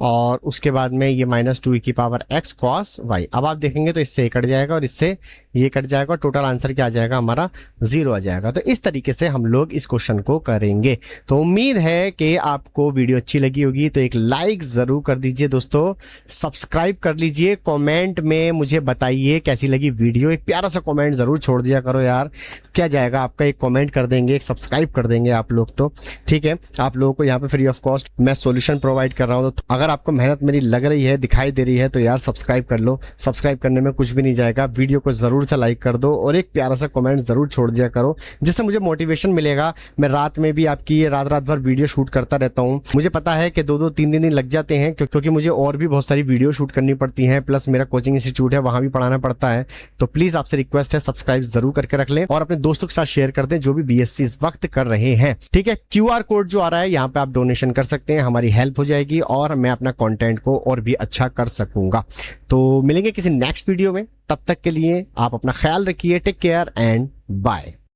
और उसके बाद में ये माइनस 2e की पावर x कॉस वाई। अब आप देखेंगे तो इससे ये कट जाएगा और इससे ये कट जाएगा, टोटल आंसर क्या आ जाएगा हमारा 0 आ जाएगा। तो इस तरीके से हम लोग इस क्वेश्चन को करेंगे। तो उम्मीद है कि आपको वीडियो अच्छी लगी होगी, तो एक लाइक ज़रूर कर दीजिए दोस्तों, सब्सक्राइब कर लीजिए, कमेंट में मुझे बताइए कैसी लगी वीडियो, एक प्यारा सा कमेंट ज़रूर छोड़ दिया करो यार, क्या जाएगा आपका, एक कमेंट कर देंगे, एक सब्सक्राइब कर देंगे आप लोग, तो ठीक है। आप लोगों को यहाँ पे फ्री ऑफ कॉस्ट मैं सॉल्यूशन प्रोवाइड कर रहा हूँ, तो अगर आपको मेहनत मेरी लग रही है, दिखाई दे रही है, तो यार सब्सक्राइब कर लो, सब्सक्राइब करने में कुछ भी नहीं जाएगा, वीडियो को ज़रूर से लाइक कर दो और एक प्यारा सा कमेंट ज़रूर छोड़ दिया करो, जिससे मुझे मोटिवेशन मिलेगा। मैं रात में भी आपकी ये रात भर वीडियो शूट करता रहता हूँ, मुझे पता है कि 2-2 3 दिन लग जाते हैं, क्योंकि मुझे और भी बहुत सारी वीडियो शूट करनी पड़ती हैं, प्लस मेरा कोचिंग इंस्टीट्यूट है, वहाँ भी पढ़ाना पड़ता है। तो प्लीज़ आपसे रिक्वेस्ट है, सब्सक्राइब जरूर करके रख लें और अपने दोस्तों के साथ शेयर कर दें जो भी BSc इस वक्त कर रहे हैं, ठीक है। QR कोड जो आ रहा है यहाँ पे आप डोनेशन कर सकते हैं, हमारी हेल्प हो जाएगी और मैं अपना कंटेंट को और भी अच्छा कर सकूंगा। तो मिलेंगे किसी नेक्स्ट वीडियो में, तब तक के लिए आप अपना ख्याल रखिए, टेक केयर एंड बाय।